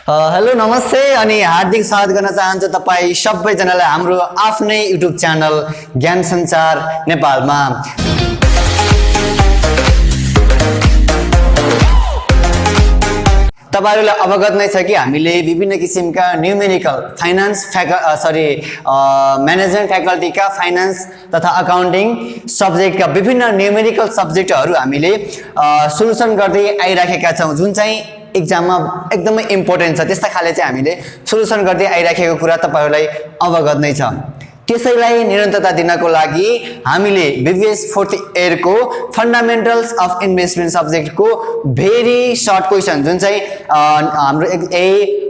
Hello नमस्ते अनि हार्दिक स्वागत गर्न चाहन्छु तपाईं सबैजनालाई हाम्रो आफ्नै युट्युब च्यानल ज्ञान सञ्चार नेपालमा। तपाईहरुलाई अवगत नै छ कि हामीले विभिन्न किसिमका न्यूमेरिकल फाइनान्स म्यानेजमेन्ट फ्याकल्टीका फाइनान्स तथा अकाउन्टिङ सब्जेक्टका विभिन्न न्यूमेरिकल सब्जेक्टहरु हामीले सोलुसन गर्दै आइराखेका छौं, जुन चाहिँ एक्जाममा एकदमै इम्पोर्टेन्ट छ। त्यस्ता खाले चाहिँ हामीले सोलुसन गर्दै आइराखेको कुरा तपाईहरुलाई अवगत नै छ। त्यसैलाई निरन्तरता दिनको लागि हामीले VVS 4th इयर को फन्डामेन्टल्स अफ इन्भेस्टमेन्ट सब्जेक्टको भेरी सर्ट क्वेशन जुन चाहिँ हाम्रो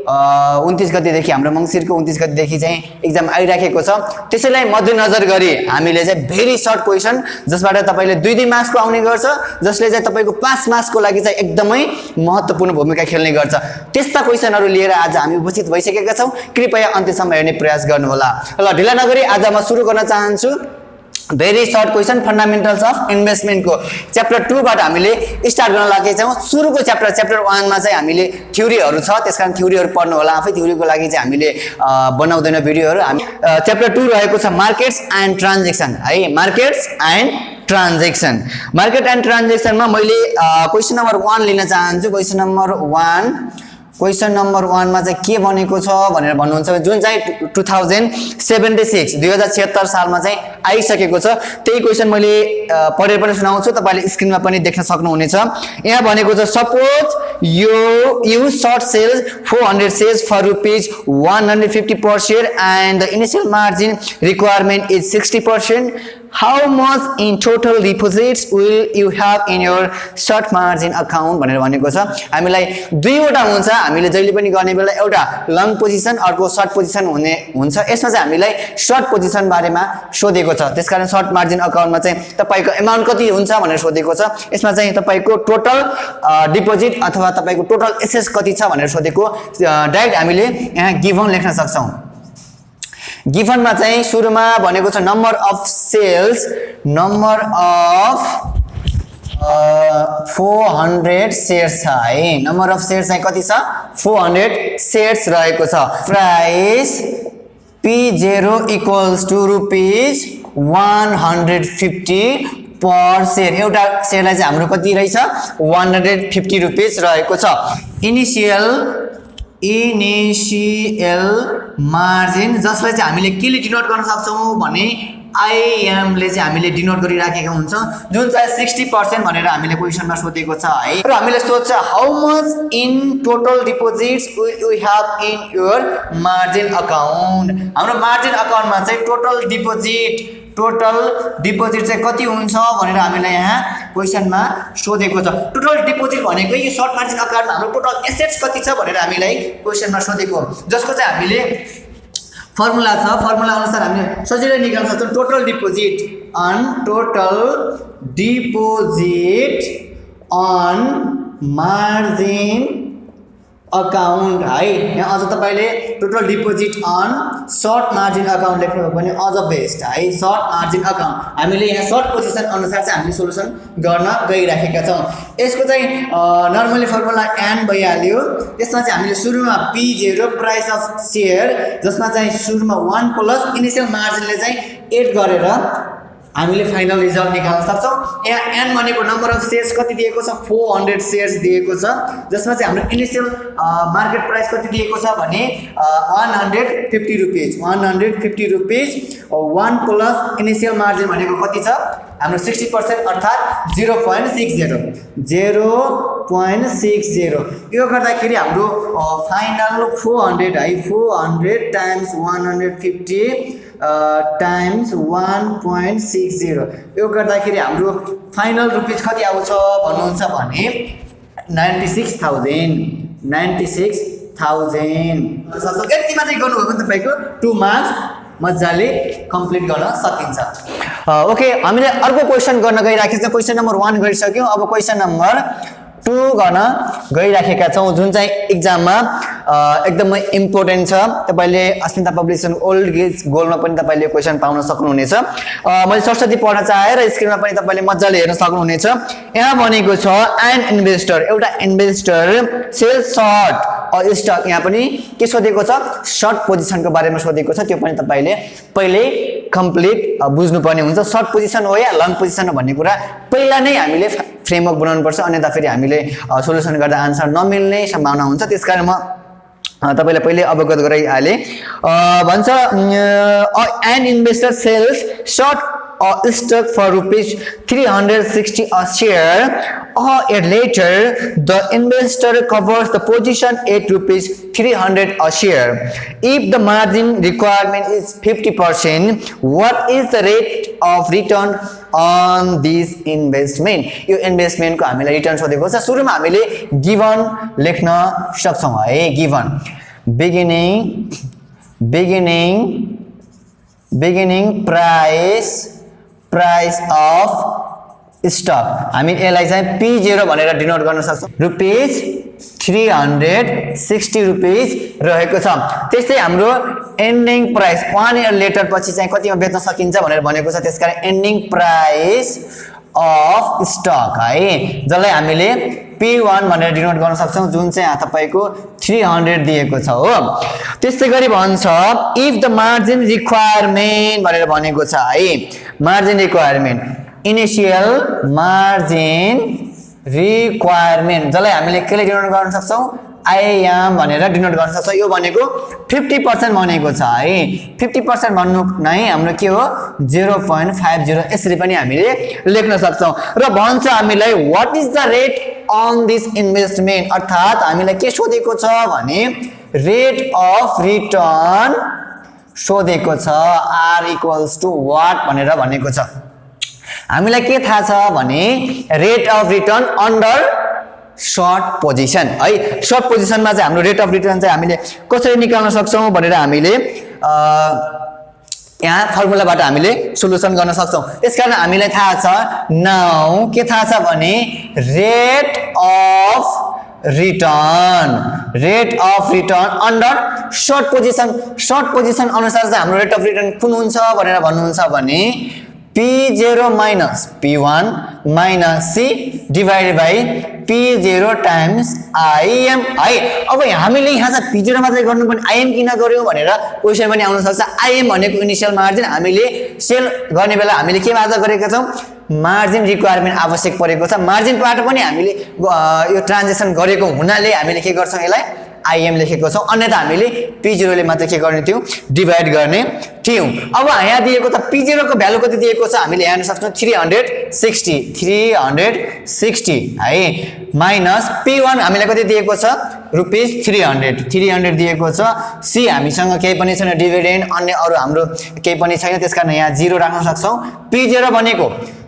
29 गतेदेखि हाम्रो मंसिरको 29 गतेदेखि चाहिँ एक्जाम आइराखेको छ, त्यसैलाई मध्यनजर गरी हामीले चाहिँ भेरी सर्ट क्वेशन जसबाट तपाईले 2 मार्क्सको आउने गर्छ, जसले चाहिँ तपाईको 5 मार्क्सको लागि चाहिँ एकदमै महत्त्वपूर्ण भूमिका खेल्ने गर्छ। त्यस्ता क्वेशनहरु लिएर आज हामी उपस्थित भइसकेका छौं। कृपया अन्त्यसम्म हेर्ने प्रयास गर्नु होला। ल ढिला नगरी आज म सुरु गर्न चाहन्छु very short question fundamentals of investment को च्याप्टर 2 बाट हामीले स्टार्ट गर्न लागेका छौं। सुरुको च्याप्टर 1 मा चाहिँ हामीले थ्योरीहरु छ, त्यसकारण थ्योरीहरु पढ्नु होला। आफै थ्योरीको लागि चाहिँ हामीले बनाउँदैन भिडियोहरु। हामी च्याप्टर 2 रहेको छ मार्केट्स एन्ड ट्रान्ज्याक्सन है। मार्केट्स एन्ड ट्रान्ज्याक्सन, मार्केट एन्ड ट्रान्ज्याक्सनमा मैले क्वेशन नम्बर 1 लिन चाहन्छु। क्वेशन नम्बर 1 मा चाहिँ के बनेको छ भनेर भन्नुहुन्छ, जुन चाहिँ 2076 सालमा चाहिँ आइसकेको छ। त्यही क्वेशन मैले पढेर पनि सुनाउँछु, तपाईले स्क्रिनमा पनि देख्न सक्नुहुनेछ। यहाँ भनेको छ suppose you short sell 400 shares for rupees 150 per share and the initial margin requirement is 60%. How much in total deposits will you have in your short margin account भनेर भनेको छ। हामीलाई दुईवटा हुन्छ, हामीले जहिले पनि गर्ने बेला एउटा लङ पोजिसन अर्को सर्ट पोजिसन हुन्छ। यसमा चाहिँ हामीलाई सर्ट पोजिसन बारेमा सोधेको छ, त्यसकारण सर्ट मार्जिन अकाउन्टमा चाहिँ तपाईको अमाउन्ट कति हुन्छ भनेर सोधेको छ। यसमा चाहिँ तपाईको टोटल डिपोजिट अथवा तपाईको टोटल एसेट्स कति छ भनेर सोधेको। डाइरेक्ट हामीले यहाँ गिवन लेख्न सक्छौं। गिवन मा चाहिँ सुरुमा भनेको छ number of sales, number of 400 shares छ है। नम्बर अफ शेयर्स चाहिँ कति छ? 400 शेयर्स रहेको छ। Price P0 equals to rupees 150 per share. एउटा शेयरलाई चाहिँ हाम्रो कति रहेछ? 150 रुपीस रहेको छ। इनिशियल मार्जिन जसलाई चाहिँ हामीले के ले डिनोट गर्न सक्छौं भने IM ले चाहिँ हामीले डिनोट गरिराखेका हुन्छ, जुन चाहिँ 60% भनेर हामीले क्वेशनमा सोधेको छ है। र हामीले सोध्छ how much in total deposits will you have in your margin account. हाम्रो मार्जिन अकाउन्टमा चाहिँ टोटल डिपोजिट चाहिँ कति हुन्छ भनेर हामीले यहाँ क्वेशनमा सोधेको छ। टोटल डिपोजिट भनेको यो सर्ट मार्जिन अकाउन्टमा हाम्रो टोटल एसेट्स कति छ भनेर हामीलाई क्वेशनमा सोधेको, जसको चाहिँ हामीले फर्मुला छ। फर्मुला अनुसार हामीले सजिलै निकाल्न सक्छौं। Total deposit on margin account है। यहाँ अझ तपाईले total deposit on short margin account लेख्नु भयो भने अझ बेस्ट है। सर्ट मार्जिन अकाउन्ट हामीले यहाँ सर्ट पोजिसन अनुसार चाहिँ हामीले सोलुसन गर्न गइराखेका छौं। यसको चाहिँ नर्मली फर्मुला n भइहाल्यो। यसमा चाहिँ हामीले सुरुमा P0 प्राइस अफ शेयर, जसमा चाहिँ सुरुमा 1 प्लस इनिशियल मार्जिनले चाहिँ एड गरेर हामीले फाइनल रिजल्ट निकाल्न सक्छौं। यहाँ n भनेको नम्बर अफ शेयर्स कति दिएको छ? 400 शेयर्स दिएको छ, जसमा चाहिँ हाम्रो इनिशियल मार्केट प्राइस कति दिएको छ भने 150 rupees. 150 rupees 1 plus initial margin भनेको कति छ? हाम्रो 60% अर्थात 0.60। यो गर्दाखेरि हाम्रो फाइनल 400 है। 400 टाइम्स 150 टाइम्स 1.60। यो गर्दाखेरि हाम्रो फाइनल रुपीस कति आउँछ भन्नुहुन्छ भने 96,000। यति मात्रै गर्नुभयो भने तपाईको 2 मार्क्स मजाले कम्प्लिट गर्न सकिन्छ। ओके, हामीले अर्को क्वेशन गर्न गइराखेका छौं। Question number 1 गरिसक्यौं। अब क्वेशन नम्बर 2 गर्न गइराखेका छौं, जुन चाहिँ एक्जाममा एकदमै इम्पोर्टेन्ट छ। तपाईले अस्मिता पब्लिकेसन ओल्ड गेज गोल्डमा पनि तपाईले क्वेशन पाउन सक्नुहुनेछ। मैले सरस्वती पढ्न चाहे र स्क्रिनमा पनि तपाईले मज्जाले हेर्न सक्नुहुनेछ। यहाँ भनेको छ एन इन्भेस्टर, एउटा investor sell short a stock. यहाँ पनि के सोधेको छ, सर्ट पोजिसनको बारेमा सोधेको छ। त्यो पनि तपाईले पहिले कम्प्लिट बुझ्नुपर्ने हुन्छ। सर्ट पोजिसन हो या लङ पोजिसन हो भन्ने कुरा पहिला नै हामीले फ्रेमवर्क बनाउनु पर्छ, अन्यथा फेरि हामीले सोलुसन गर्दा आन्सर नमिल्ने सम्भावना हुन्छ। त्यसकारण म तपाईलाई पहिले अवगत गराइहाले। भन्छ an investor sells short a stock for rupees 360 a share. A year later, the investor covers the position at rupees 300 a share. If the margin requirement is 50%, what is the rate of return on this investment? यो investment को हामीलाई return सोधेको छ। सुरुमा हामीले given लेख्न सक्छौं है। Given beginning price of stock, हामी यसलाई चाहिँ P0 भनेर डिनोट गर्न सक्छौं। रुपीस 360 रुपीस रहेको छ। त्यस्तै हाम्रो एन्डिङ प्राइस 1 इयर लेटर पछि चाहिँ कतिमा बेच्न सकिन्छ भनेर भनेको छ। त्यसकारण एन्डिङ प्राइस अफ स्टक है, जसलाई हामीले P1 भनेर डिनोट गर्न सक्छौं, जुन चाहिँ तपाईको 300 दिएको छ हो। त्यसै गरी भन्छ इफ द मार्जिन रिक्वायरमेन्ट भनेर भनेको छ है। Margin requirement, initial margin requirement, जसलाई हामीले केले डिनोट गर्न सक्छौं, IM भनेर डिनोट गर्न सक्छौं। यो भनेको 50% भनेको छ है। 50% भन्नु नै हाम्रो के हो, 0.50। यसरी पनि हामीले लेख्न सक्छौं। र भन्छ हामीलाई what is the rate on this investment, अर्थात हामीलाई के सोधेको छ भने रेट अफ रिटर्न सोधेको छ। R इक्वल्स टु व्हाट भनेर भनेको छ। हामीलाई के थाहा छ भने rate of return under short position है। सर्ट पोजिसनमा चाहिँ हाम्रो रेट अफ रिटर्न चाहिँ हामीले कसरी निकाल्न सक्छौं भनेर हामीले यहाँ फर्मुलाबाट हामीले सोलुसन गर्न सक्छौं। त्यसकारण हामीलाई थाहा छ नाउ के थाहा छ भने rate of return under short position. Short position अनुसार चाहिँ हाम्रो रेट अफ रिटर्न कुन हुन्छ भनेर भन्नुहुन्छ भने P0 minus P1 minus C divided by P0 times IM है। अब हामीले यहाँ चाहिँ P0 मात्रै गर्नुपर्ने, IM किन गर्यौं भनेर क्वेशन पनि आउन सक्छ। IM भनेको इनिशियल मार्जिन, हामीले सेल गर्ने बेला हामीले के मात्र गरेका छौं, मार्जिन रिक्वायरमेन्ट आवश्यक परेको छ। मार्जिनबाट पनि हामीले यो ट्रान्जेक्सन गरेको हुनाले हामीले के गर्छौं, यसलाई IM लेखेको छौं। अन्यथा हामीले P0 ले मात्र के गर्ने थियौ, डिभाइड गर्ने थियौ। अब यहाँ दिएको त P0 को भ्यालु कति दिएको छ, हामीले हेर्न सक्छौं 360 है, माइनस P1 हामीलाई कति दिएको छ, रुपीस 300 दिएको छ। C हामीसँग केही पनि छैन, डिभिडेन्ड अन्य अरु हाम्रो केही पनि छैन, त्यसकारण यहाँ 0 राख्न सक्छौं। P0 भनेको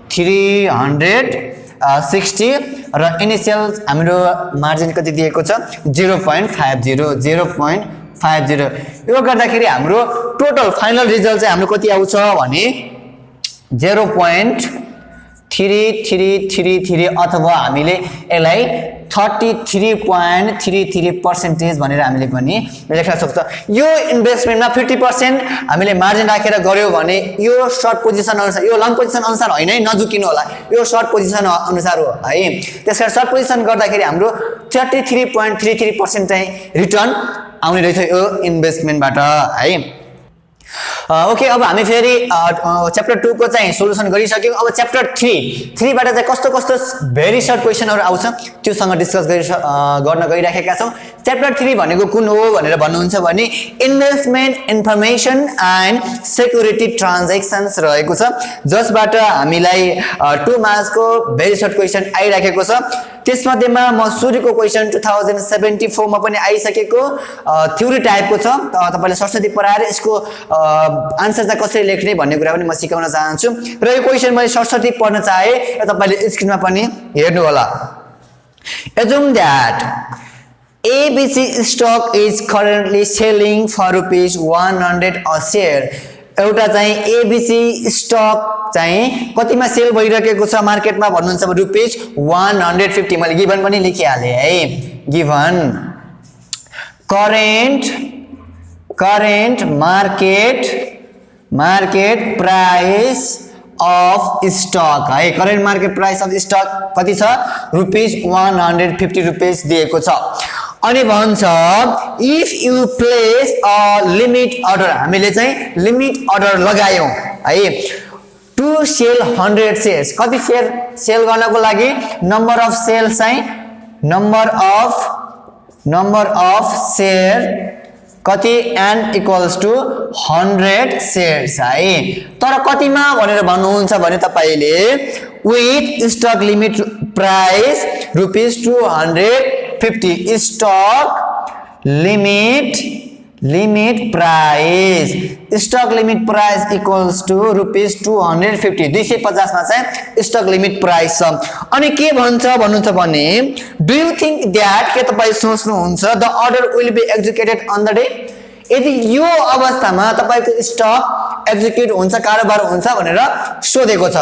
360 र इनिशियल हाम्रो मार्जिन कति दिएको छ, 0.50। यो गर्दाखेरि हाम्रो टोटल फाइनल रिजल्ट चाहिँ हाम्रो कति आउँछ भने 0.3333 अथवा हामीले यसलाई 33.33% भनेर हामीले पनि लेख्न सक्छौं। यो इन्भेस्टमेन्टमा 50% हामीले मार्जिन राखेर गर्यो भने यो सर्ट पोजिसन अनुसार, यो लङ पोजिसन अनुसार हैन है, नझुकिनु होला, यो सर्ट पोजिसन अनुसार हो है। त्यसकारण सर्ट पोजिसन गर्दाखेरि हाम्रो 33.33% चाहिँ रिटर्न आउने रहेछ यो इन्भेस्टमेन्टबाट है। ओके, अब हामी फेरि च्याप्टर 2 को चाहिँ सोलुसन गरिसक्यौं। अब च्याप्टर 3 बाट चाहिँ कस्तो कस्तो भेरी सर्ट क्वेशनहरु आउँछ त्योसँग डिस्कस गर्न गइराखेका छौं। च्याप्टर 3 भनेको कुन हो भनेर भन्नुहुन्छ भने investment information and security transactions रहेको छ, जसबाट हामीलाई 2 मार्क्सको भेरी सर्ट क्वेशन आइराखेको छ। त्यसमध्येमा म सुरुको क्वेशन 2074 मा पनि आइसकेको थ्योरी टाइपको छ। तपाईले सरस्वती पढाएर यसको आन्सर चाहिँ कसरी लेख्ने भन्ने कुरा पनि म सिकाउन चाहन्छु। र यो क्वेशन मैले सरस्वती पढ्न चाहे तपाईले स्क्रिनमा पनि हेर्नु होला। Assume that ABC stock is currently selling for rupees 100 a share. एउटा चाहिँ ABC स्टक चाहिँ कतिमा सेल भइरहेको छ मार्केटमा भन्नुहुन्छ भने रुपीस 150। मैले गिवन पनि लेखिहाले है, given current market price of stock है current market price of stock कति छ ₹150 दिएको छ अनि भन्छ if you place a limit order हामीले चाहिँ लिमिट अर्डर लगायौं है टु सेल 100 शेयर्स कति शेयर सेल गर्नको लागि नम्बर अफ सेल चाहिँ नम्बर अफ शेयर कति n इक्वल्स टु 100 शेयर्स है तर कतिमा भनेर भन्नुहुन्छ भने तपाईले with stock limit price ₹250 stock limit price equals to ₹250 250 मा चाहिँ स्टक लिमिट प्राइस छ अनि के भन्नुहुन्छ भने डु यु थिंक दैट के तपाई सोच्नुहुन्छ the order will be executed on the day यदि यो अवस्थामा तपाईको स्टक एक्जिक्युट हुन्छ कारोबार हुन्छ भनेर सोधेको छ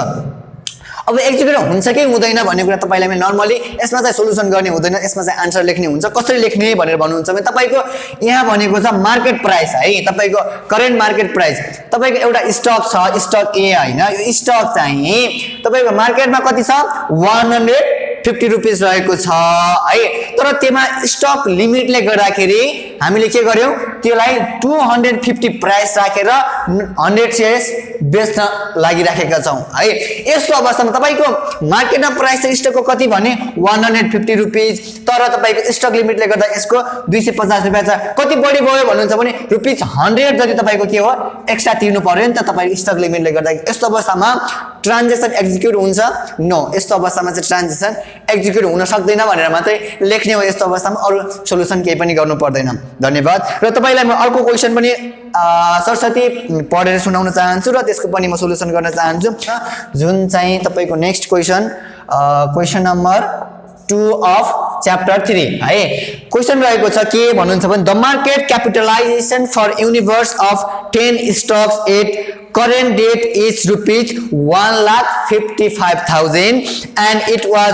अब एक्जिक्युट हुन्छ कि हुँदैन भन्ने कुरा तपाईलाई मैले नर्मली यसमा चाहिँ सोलुसन गर्ने हुँदैन यसमा चाहिँ आन्सर लेख्ने हुन्छ कसरी लेख्ने भनेर भन्नुहुन्छ भने तपाईको यहाँ भनेको छ मार्केट प्राइस है तपाईको करेन्ट मार्केट प्राइस तपाईको एउटा स्टक छ स्टक ए हैन यो स्टक चाहिँ तपाईको मार्केटमा कति छ ₹150 रहेको छ है तर त्यसमा स्टक लिमिटले गर्दाखेरि हामीले के गर्यौं त्यसलाई 250 प्राइस राखेर 100 शेयर्स बेच्न लागिराखेका छौं है यस्तो अवस्थामा तपाईको मार्केटमा प्राइस स्टकको कति भने ₹150 तर तपाईको स्टक लिमिटले गर्दा यसको ₹250 छ कति बढी भयो भन्नुहुन्छ भने ₹100 जति तपाईको के हो एक्स्ट्रा तिर्नु पर्यो नि त तपाईको स्टक लिमिटले गर्दा यस्तो अवस्थामा ट्रान्ज्याक्सन एक्जिक्युट हुन्छ नो यस्तो अवस्थामा चाहिँ ट्रान्ज्याक्सन एक्जिक्युट हुन सक्दैन भनेर मात्रै लेख्ने हो यस्तो अवस्थामा अरु सोलुसन केही पनि गर्नु पर्दैन धन्यवाद र तपाईलाई म अर्को क्वेशन पनि सरस्वती पढेर सुनाउन चाहन्छु र त्यसको पनि म सोलुसन गर्न चाहन्छु जुन चाहिँ तपाईको next question number 2 of chapter 3 है क्वेशन रहेको छ के भन्नुहुन्छ भने the market capitalisation for universe of 10 stocks at current date is ₹1,55,000 and it was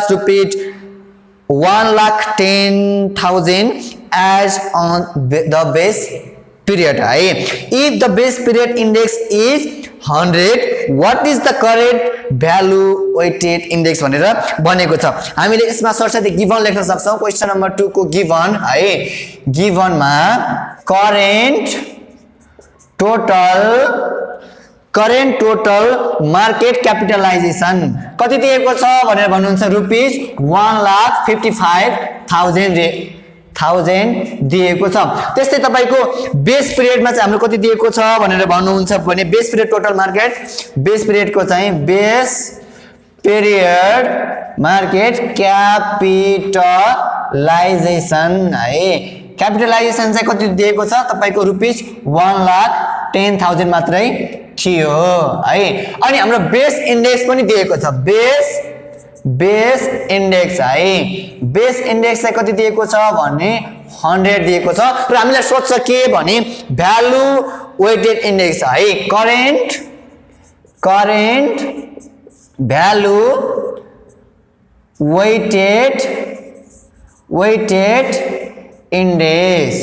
₹1,10,000 as on the base period है if the base period index is 100 what is the current value weighted index भनेर बनेको छ हामीले यसमा सरसरी given लेख्न सक्छौं question number 2 को given है गिवनमा current total market capitalization कति दिएको छ भनेर भन्नुहुन्छ ₹1,55,000 दिएको छ त्यस्तै तपाईको बेस पिरियडमा चाहिँ हाम्रो कति दिएको छ भनेर भन्नुहुन्छ भने base period total market base period को चाहिँ बेस पिरियड मार्केट क्यापिटलाइजेसन है क्यापिटलाइजेसन चाहिँ कति दिएको छ तपाईको ₹1,10,000 मात्रै थियो है अनि हाम्रो बेस इन्डेक्स पनि दिएको छ बेस इन्डेक्स है बेस इन्डेक्स चाहिँ कति दिएको छ भने 100 दिएको छ र हामीलाई सोध्छ के भने भ्यालु वेटेड इन्डेक्स है current value weighted index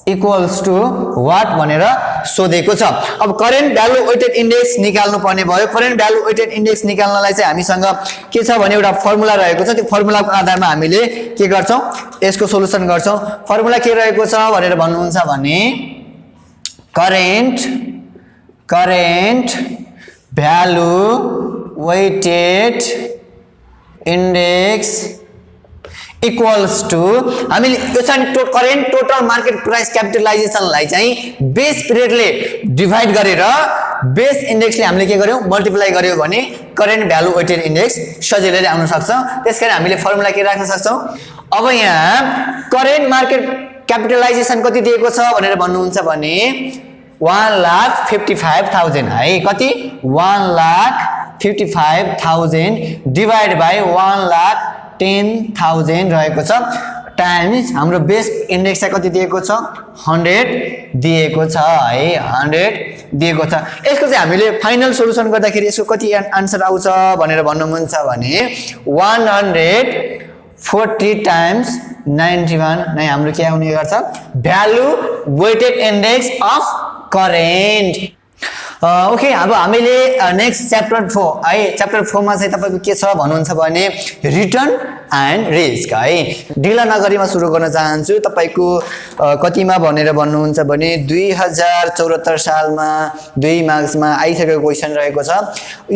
equals to what भनेर सोधेको छ अब करेन्ट भ्यालु वेटेड इन्डेक्स निकाल्नु पर्ने भयो करेन्ट भ्यालु वेटेड इन्डेक्स निकाल्नलाई चाहिँ हामीसँग के छ भने एउटा फर्मुला रहेको छ त्यो फर्मुलाको आधारमा हामीले के गर्छौं यसको सोलुसन गर्छौं फर्मुला के रहेको छ भनेर भन्नुहुन्छ भने current value weighted index equals to हामीले यो चाहिँ करेन्ट टोटल मार्केट प्राइस क्यापिटलाइजेसनलाई चाहिँ बेस पिरियडले डिभाइड गरेर बेस इन्डेक्सले हामीले के गर्यौं मल्टिप्लाई गर्यौं भने करेन्ट भ्यालु वेटेड इन्डेक्स सजिलै आउन सक्छ त्यसकारण हामीले फर्मुला के राख्न सक्छौं अब यहाँ करेन्ट मार्केट क्यापिटलाइजेसन कति दिएको छ भनेर भन्नुहुन्छ भने 1,55,000 है कति 1,55,000 डिवाइड बाइ 1,10,000 रहेको छ टाइम्स हाम्रो बेस इन्डेक्स चाहिँ कति दिएको छ 100 दिएको छ है 100 दिएको छ यसको चाहिँ हामीले फाइनल सोलुसन गर्दाखेरि यसको कति आन्सर आउँछ भनेर भन्नुहुन्छ भने 40 टाइम्स 91 नै हाम्रो के आउने गर्छ value weighted index of current okay अब हामीले नेक्स्ट च्याप्टर 4 है च्याप्टर 4 मा चाहिँ तपाईको के छ भन्नुहुन्छ भने रिटर्न एन्ड रिस्क है ढिला नगरीमा सुरु गर्न चाहन्छु तपाईको कतिमा भनेर भन्नुहुन्छ भने 2074 सालमा 2 मार्क्समा आइसकेको क्वेशन रहेको छ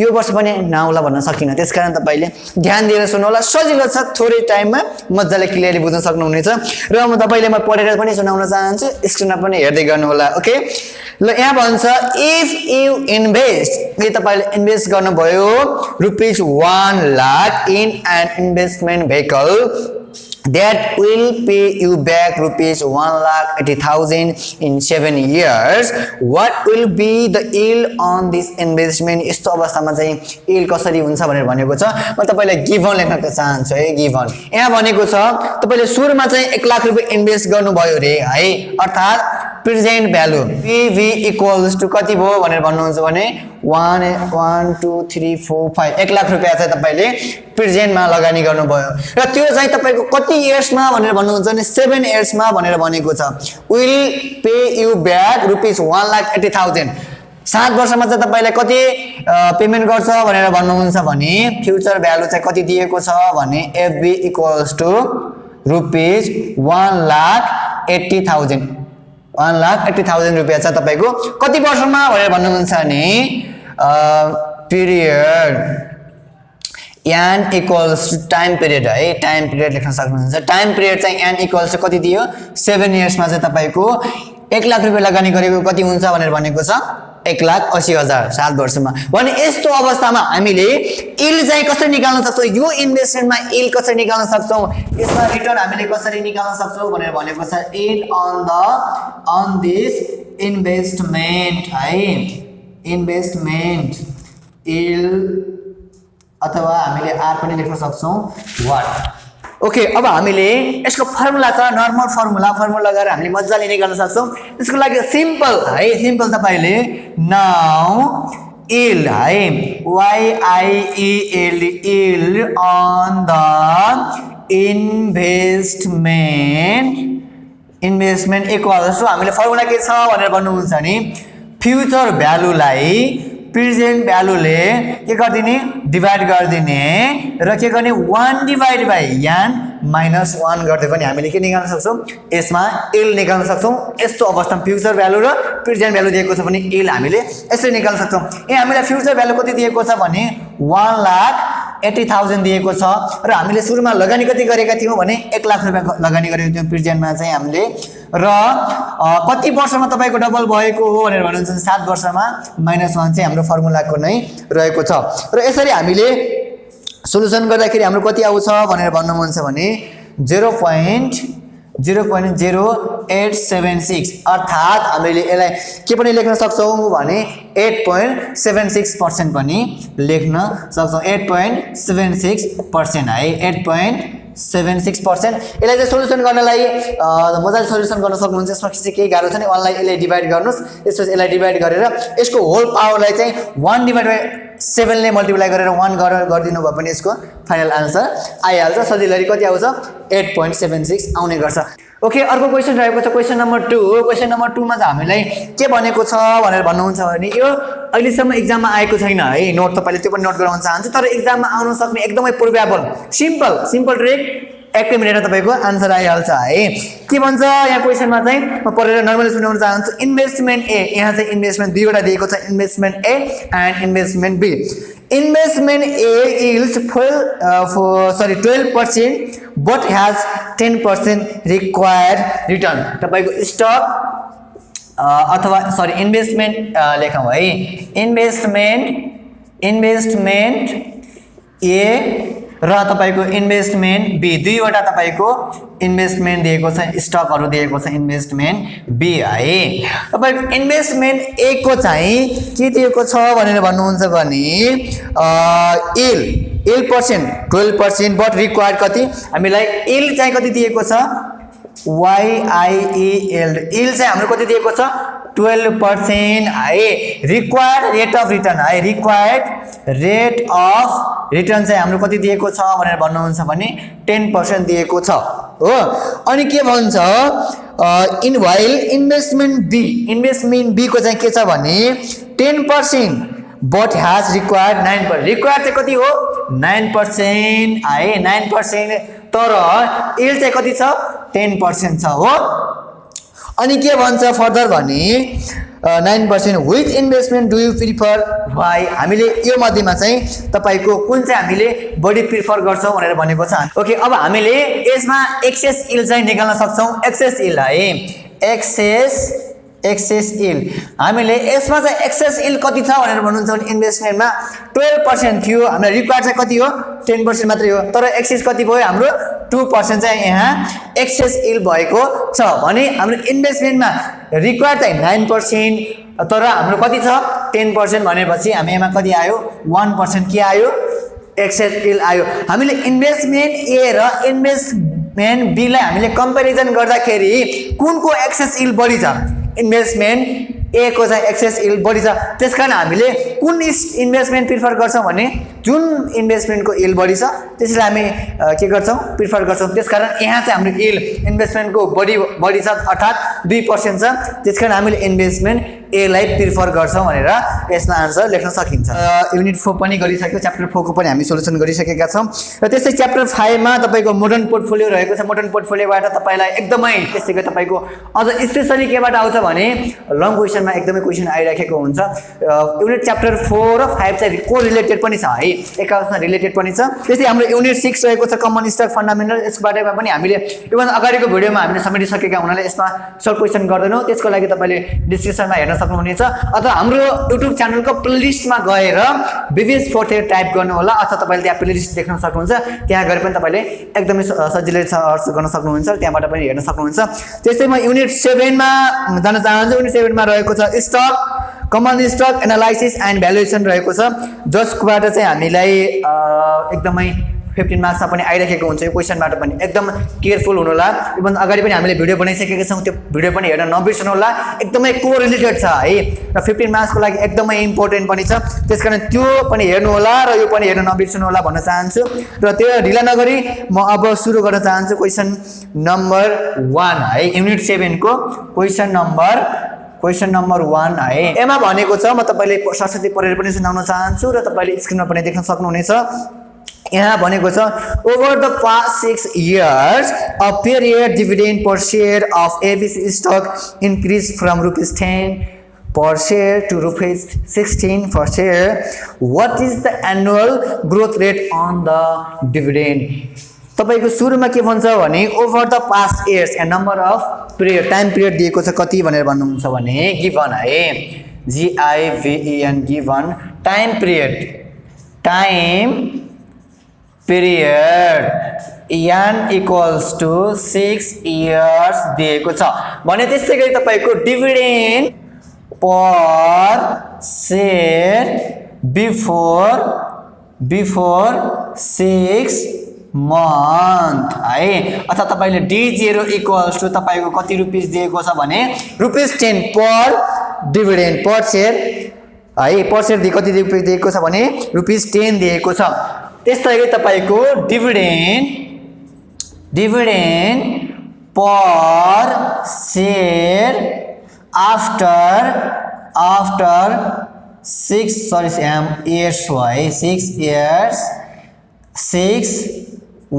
यो वर्ष पनि नआउला भन्न सकिन्न त्यसकारण तपाईले ध्यान दिएर सुन्नु होला सजिलो छ थोरै टाइममा मज्जाले क्लियरली बुझ्न सक्नुहुनेछ र म तपाईले म पढेर पनि सुनाउन चाहन्छु स्क्रिनमा पनि हेर्दै गर्नु होला ओके ल यहाँ भन्छ इफ यू इन्भेस्ट यदि तपाईले इन्भेस्ट गर्नुभयो rupees 1 lakh in an investment vehicle that will pay you back rupees 1,80,000 in 7 years what will be the yield on this investment यस्तो अवस्थामा चाहिँ yield कसरी हुन्छ भनेर भनेको छ म तपाईलाई गिभन लेख्न चाहन्छु है गिभन यहाँ भनेको छ तपाईले सुरुमा चाहिँ 1 लाख रुपैयाँ इन्भेस्ट गर्नुभयो रे है अर्थात present value PV equals to कति भयो भनेर भन्नुहुन्छ भने 1 2 3 4 5 1 लाख रुपैयाँ चाहिँ तपाईले प्रेजेन्टमा लगानी गर्नुभयो र त्यो चाहिँ तपाईको कति इयर्समा भनेर भन्नुहुन्छ भने 7 इयर्समा भनेर भनेको छ will pay you back rupees 1,80,000 7 वर्षमा चाहिँ तपाईलाई कति पेमेन्ट गर्छ भनेर भन्नुहुन्छ भने फ्युचर भ्यालु चाहिँ कति दिएको छ भने FV इक्वल्स टु रुपीस 1,80,000 1,80,000 रुपैयाँ चाहिँ तपाईको कति वर्षमा भनेर भन्नुहुन्छ भने period n equals to time period है टाइम पिरियड लेख्न सक्नुहुन्छ टाइम पिरियड चाहिँ n इक्वल्स टु कति दियो 7 इयर्समा चाहिँ तपाईको 1 लाख रुपैयाँ लगानी गरेको कति हुन्छ भनेर भनेको छ 1,80,000 7 वर्षमा भने यस्तो अवस्थामा हामीले yield चाहिँ कसरी निकाल्न सक्छौं यो इन्भेस्टमेन्टमा yield कसरी निकाल्न सक्छौं यसमा रिटर्न हामीले कसरी निकाल्न सक्छौं भनेर भनेको छ yield on this investment है इन्भेस्टमेन्ट yield अथवा हामीले r पनि लेख्न सक्छौं what ओके अब हामीले यसको फर्मुला छ नर्मल फर्मुला लगाएर हामीले मज्जाले निकाल्न सक्छौं त्यसको लागि सिम्पल तपाईले नाउ yield है YIELD yield on the investment equals to हामीले फर्मुला के छ भनेर भन्नुहुन्छ नि फ्युचर भ्यालुलाई प्रेजेन्ट भ्यालुले के गर्दिने डिभाइड गर्दिने र के गर्ने 1 डिभाइड बाइ n माइनस 1 गर्दै पनि हामीले के निकाल्न सक्छौं यसमा yield निकाल्न सक्छौं यस्तो अवस्थामा फ्युचर भ्यालु र प्रेजेन्ट भ्यालु दिएको छ भने yield हामीले यसरी निकाल्न सक्छौं यहाँ हामीलाई फ्युचर भ्यालु कति दिएको छ भने 1,80,000 दिएको छ र हामीले सुरुमा लगानी कति गरेका थियौं भने 1 लाख रुपैयाँ लगानी गरेको थियौं प्रेजेन्टमा चाहिँ हामीले र कति वर्षमा तपाईको डबल भएको हो भनेर भन्नुहुन्छ 7 वर्षमा -1 चाहिँ हाम्रो फर्मुलाको नै रहेको छ र यसरी हामीले सोलुसन गर्दाखेरि हाम्रो कति आउँछ भनेर भन्नुहुन्छ भने 0.0876 अर्थात हामीले यसलाई के पनि लेख्न सक्छौं भने 8.76% पनि लेख्न सक्छौं 8.76% है 8.76% यसलाई चाहिँ सोलुसन गर्नलाई मजाले सोलुसन गर्न सक्नुहुन्छ यसमा चाहिँ केही गाह्रो छैन अनलाई यसलाई डिभाइड गर्नुस् त्यसपछि यसलाई डिभाइड गरेर यसको होल पावरलाई चाहिँ 1 डिभाइड बाइ 7 ले मल्टिप्लाई गरेर 1 गरिदिनु भयो भने यसको फाइनल आन्सर आइहाल्छ सजिलै कति आउँछ 8.76 आउने गर्छ ओके अर्को क्वेशन रहेको छ क्वेशन नम्बर 2 मा चाहिँ हामीलाई के भनेको छ भनेर भन्नुहुन्छ भने यो अहिलेसम्म एक्जाममा आएको छैन है नोट तपाईले त्यो पनि नोट गराउन चाहन्छु तर एक्जाममा आउन सक्ने एकदमै प्रोबेबल सिम्पल ट्रिक 1 मिनेटमा तपाईको आन्सर आइहाल्छ है के भन्छ यहाँ क्वेशनमा चाहिँ म पढेर नर्मली सुनाउन चाहन्छु इन्भेस्टमेन्ट ए यहाँ चाहिँ इन्भेस्टमेन्ट दुईवटा दिएको छ investment A and investment B investment A yields 12% but has 10% required return तपाईको स्टक अथवा सरी इन्भेस्टमेन्ट लेखौं है इन्भेस्टमेन्ट ए र तपाईको इन्भेस्टमेन्ट बी दुईवटा तपाईको इन्भेस्टमेन्ट दिएको छ स्टकहरु दिएको छ इन्भेस्टमेन्ट बी है तपाईको इन्भेस्टमेन्ट ए को चाहिँ के दिएको छ भनेर भन्नुहुन्छ भने yield percent 12% बट रिक्वायर्ड कति हामीलाई yield चाहिँ कति दिएको छ YIELD yield चाहिँ हाम्रो कति दिएको छ 12% है रिक्वायर्ड रेट अफ रिटर्न है रिक्वायर्ड रेट अफ रिटर्न चाहिँ हाम्रो कति दिएको छ भनेर भन्नुहुन्छ भने 10% दिएको छ हो अनि के भन्छ इन व्हाइल इन्भेस्टमेन्ट बी को चाहिँ के छ भने 10% but has required 9%. required चाहिँ कति हो 9% है 9% तर yield चाहिँ कति छ 10% छ हो अनि के भन्छ फर्दर भने 9% which investment do you prefer why हामीले यो मध्येमा चाहिँ तपाईको कुन चाहिँ हामीले बढी प्रिफर गर्छौं भनेर भनेको छ ओके अब हामीले यसमा एक्सेस yield चाहिँ निकाल्न सक्छौं एक्सेस yield है एक्सेस yield हामीले यसमा चाहिँ एक्सेस yield कति छ भनेर भन्नुहुन्छ भने इन्भेस्टमेन्टमा 12% थियो हाम्रो रिक्वायर्ड चाहिँ कति हो 10% मात्रै हो तर एक्सेस कति भयो हाम्रो 2% चाहिँ यहाँ एक्सेस yield भएको छ भने हाम्रो इन्भेस्टमेन्टमा रिक्वायर्ड चाहिँ 9% तर हाम्रो कति छ 10% भनेपछि हामी यहाँ कति आयो 1% के आयो एक्सेस yield आयो हामीले इन्भेस्टमेन्ट ए र इन्भेस्टमेन्ट बी लाई हामीले कम्पेरिजन गर्दाखेरि कुनको एक्सेस yield बढी छ इन्भेस्टमेन्ट ए को चाहिँ एक्सेस yield बढी छ त्यसकारण हामीले कुन इन्भेस्टमेन्ट प्रिफर गर्छौं भने जुन इन्भेस्टमेन्ट को yield बढी छ त्यसलाई हामी के गर्छौं प्रिफर गर्छौं त्यसकारण यहाँ चाहिँ हाम्रो yield इन्भेस्टमेन्ट को बढी छ अर्थात 2% छ त्यसकारण हामीले इन्भेस्टमेन्ट ए लाई प्रिफर गर्छौं भनेर यसमा आन्सर लेख्न सकिन्छ युनिट 4 पनि गरिसक्यो च्याप्टर 4 को पनि हामी सोलुसन गरिसकेका छौं र त्यस्तै च्याप्टर 5 मा तपाईको मोडर्न पोर्टफोलियो रहेको छ मोडर्न पोर्टफोलियोबाट तपाईलाई एकदमै त्यसैको तपाईको अझ स्पेशली केबाट आउँछ भने लङ क्वेशनमा एकदमै क्वेशन आइराखेको हुन्छ युनिट च्याप्टर 4 र 5 चाहिँ को रिलेटेड पनि छ है एकाउन्ट्समा रिलेटेड पनि छ त्यसै हाम्रो युनिट 6 रहेको छ कमन स्टक फन्डामेन्टल यसको बारेमा पनि हामीले इभन अगाडिको भिडियोमा हामीले समेटिसकेका हुनाले यसमा सर्ट क्वेशन गर्दैनौं त्यसको लागि तपाईले डिस्क्रिप्सनमा हेर्न सक्नुहुनेछ अथवा हाम्रो युट्युब च्यानलको प्लेलिस्टमा गएर विवेश फोर्थे टाइप गर्नु होला अथवा तपाईले त्यहाँ प्लेलिस्ट देख्न सक्नुहुन्छ त्यहाँ गएर पनि तपाईले एकदमै सजिलै सर्च गर्न सक्नुहुन्छ त्यहाँबाट पनि हेर्न सक्नुहुन्छ त्यसै म युनिट 7 मा जान चाहन्छु युनिट 7 मा रहेको छ stock common stock analysis and valuation रहेको छ जसबाट चाहिँ हामीलाई एकदमै 15 मार्क्समा पनि आइराखेको हुन्छ यो क्वेशनबाट पनि एकदम केयरफुल हुनु होला इभन अगाडि पनि हामीले भिडियो बनाइसकेका छौं त्यो भिडियो पनि हेर्न नबिर्सनु होला एकदमै को रिलेटेड छ है र 15 मार्क्स को लागि एकदमै इम्पोर्टेन्ट पनि छ त्यसकारण त्यो पनि हेर्नु होला र यो पनि हेर्न नबिर्सनु होला भन्न चाहन्छु र त्यो ढिला नगरी म अब सुरु गर्न चाहन्छु क्वेशन नम्बर 1 है युनिट 7 को क्वेशन नम्बर 1 है एमा भनेको छ म तपाईले सरस्वती पढेर पनि सुनाउन चाहन्छु र तपाईले स्क्रिनमा पनि देख्न सक्नुहुनेछ यहाँ भनेको छ over the past 6 years a period dividend per share of ABC stock increased from ₹10 per share to ₹16 per share. What is the annual growth rate on the dividend? तपाईको सुरुमा के भन्छ भने over the past years A number of period time period दिएको छ कति भनेर भन्नुहुन्छ भने गिवन है GIVEN given time period n equals to 6 years दिएको छ भने त्यसैगरी तपाईको dividend per share before 6 month है अथवा तपाईले D0 equals to तपाईको कति रुपैयाँ दिएको छ भने ₹10 पर डिभिडेन्ड पर शेयर है पर शेयर कति रुपैयाँ दिएको छ भने ₹10 दिएको छ त्यसैगरी तपाईको dividend per share after 6 years है 6 years 6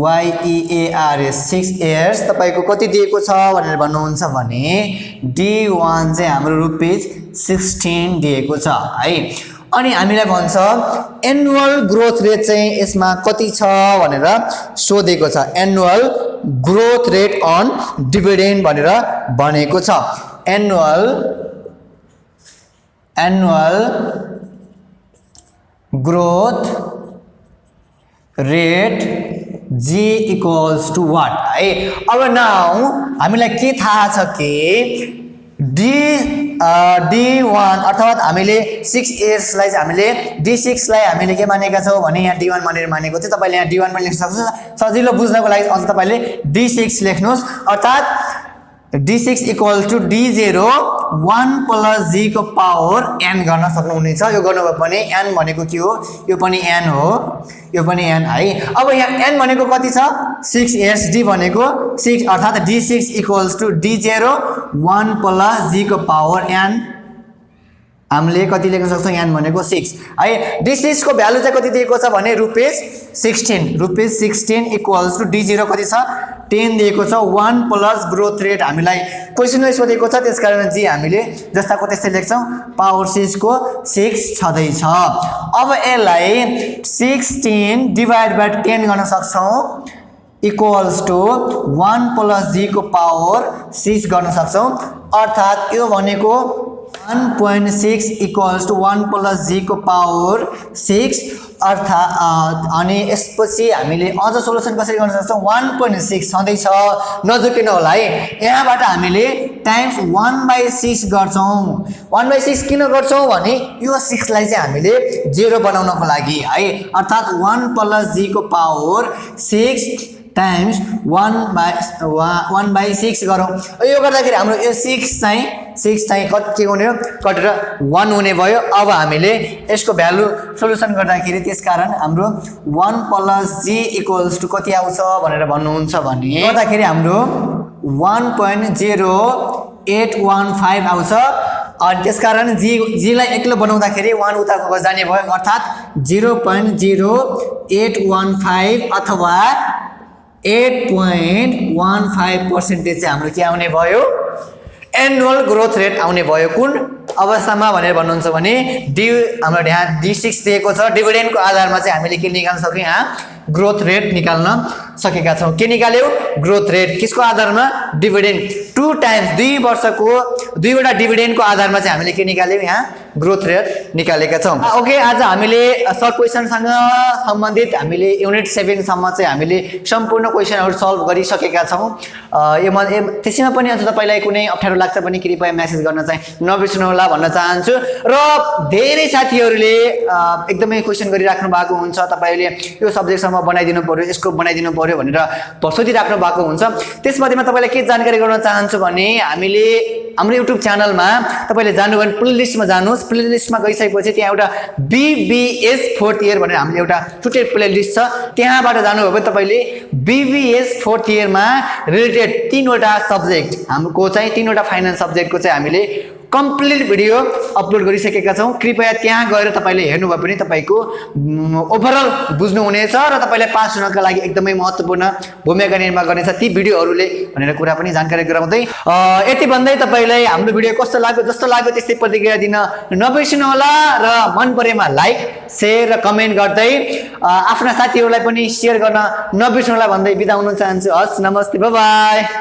YEARS 6 years तपाईको कति दिएको छ भनेर भन्नुहुन्छ भने D1 चाहिँ हाम्रो ₹16 दिएको छ है अनि हामीलाई भन्छ एनुअल ग्रोथ रेट चाहिँ यसमा कति छ भनेर सोधेको छ annual growth rate on dividend भनेर भनेको छ annual growth rate G equals to what है अब नाउ हामीलाई के थाहा छ कि D1 अर्थात हामीले 6 years लाई हामीले D6 लाई हामीले के मानेका छौं भने यहाँ D1 भनेर मानेको थियो तपाईले यहाँ D1 पनि लेख्न सक्नुहुन्छ सजिलो बुझ्नको लागि अझ तपाईले D6 लेख्नुस् अर्थात D6 equal to D0 1 + g को पावर n गर्न सक्नुहुनेछ। यो गर्नुभयो भने n भनेको के हो, यो पनि n हो, यो पनि n है। अब यहाँ n भनेको कति छ 6, यस d भनेको 6 अर्थात d6 = d0 1 + g को पावर n। हामीले कति लेख्न सक्छौं, n भनेको 6 है। d6 को भ्यालु चाहिँ कति दिएको छ भने ₹16 = d0 कति छ 10 दिएको छ। 1 प्लस ग्रोथ रेट हामीलाई क्वेशनमा सोधेको छ, त्यसकारण जी हामीले जस्ताको त्यस्तै लेख्छौं। पावर 6 को 6 छदै छ। अब यसलाई 16 / 10 गर्न सक्छौं = 1 + g को पावर 6 गर्न सक्छौं। अर्थात यो भनेको 1.6 = 1 + g को पावर 6 अर्थात अनि यसपछि हामीले अझ सोलुसन कसरी गर्न सक्छौं 1.6 छँदै छ, नझुकिनु होला है। यहाँबाट हामीले टाइम्स 1/6 गर्छौं। 1/6 किन गर्छौं भने यो 6 लाई चाहिँ हामीले 0 बनाउनको लागि है। अर्थात 1 + g को पावर 6 टाइम्स 1/6 गरौँ। यो गर्दाखेरि हाम्रो यो 6 चाहिँ के हुने हो कटेर 1 हुने भयो। अब हामीले यसको भ्यालु सोलुसन गर्दाखेरि त्यसकारण हाम्रो 1 + g = कति आउँछ भनेर भन्नुहुन्छ भने गर्दाखेरि हाम्रो 1.0815 आउँछ। अनि त्यसकारण g लाई एक्लो बनाउँदाखेरि 1 उताको जाने भयो, अर्थात 0.0815 अथवा 8.15% चाहिँ हाम्रो के आउने भयो एनुअल ग्रोथ रेट आउने भयो। कुन अवस्थामा भनेर भन्नुहुन्छ भने हाम्रो यहाँ d6 दिएको छ, डिभिडेन्डको आधारमा चाहिँ हामीले के निकाल्न सक्यौं, यहाँ ग्रोथ रेट निकाल्न सकेका छौं। के निकाल्यौ ग्रोथ रेट, किसको आधारमा डिभिडेन्ड 2 टाइम्स 2 वर्षको 2 वटा डिभिडेन्डको आधारमा चाहिँ हामीले के निकाल्यौ, यहाँ ग्रोथ रेट निकालेका छौं। ओके, आज हामीले सर्ट क्वेशनसँग सम्बन्धित हामीले युनिट 7 सम्म चाहिँ हामीले सम्पूर्ण क्वेशनहरु सल्भ गरिसकेका छौं। त्यसैमा पनि अझ तपाईलाई कुनै अप्ठ्यारो लाग्छ भने कृपया मेसेज गर्न चाहिँ नबिर्सनु होला भन्न चाहन्छु। र धेरै साथीहरुले एकदमै क्वेशन गरिराख्नु भएको हुन्छ, तपाईले यो सब्जेक्टसम्म बनाइदिनु पर्यो, यसको बनाइदिनु पर्यो भनेर सोधिराख्नु भएको हुन्छ। त्यसमध्येमा तपाईलाई के जानकारी गराउन चाहन्छु भने हामीले हाम्रो युट्युब च्यानलमा तपाईले जानु भने प्लेलिस्टमा जानुस्। प्लेलिस्टमा गइसकेपछि त्यहाँ एउटा BBS 4th इयर भनेर हामीले एउटा छुट्टै प्लेलिस्ट छ, त्यहाँबाट जानुभयो भने तपाईले BBS 4th इयरमा रिलेटेड 3 वटा सब्जेक्ट हाम्रो चाहिँ 3 वटा फाइनान्स सब्जेक्टको चाहिँ हामीले कम्प्लिट भिडियो अपलोड गरिसकेका छौं। कृपया त्यहाँ गएर तपाईले हेर्नुभयो भने तपाईको ओभरअल बुझ्नु हुनेछ र तपाईलाई पास हुनका लागि एकदमै महत्त्वपूर्ण भूमिका निर्वाह गर्नेछ ती भिडियोहरुले भनेर कुरा पनि जानकारी गराउँदै यति भन्दै तपाईलाई हाम्रो भिडियो कस्तो लाग्यो, जस्तो लाग्यो त्यस्तै प्रतिक्रिया दिन नबिर्सनु होला र मन परेमा लाइक, शेयर र कमेन्ट गर्दै आफ्ना साथीहरुलाई पनि शेयर गर्न नबिर्सनु होला भन्दै बिदा हुन चाहन्छु। हस्, नमस्ते, बाइ बाइ।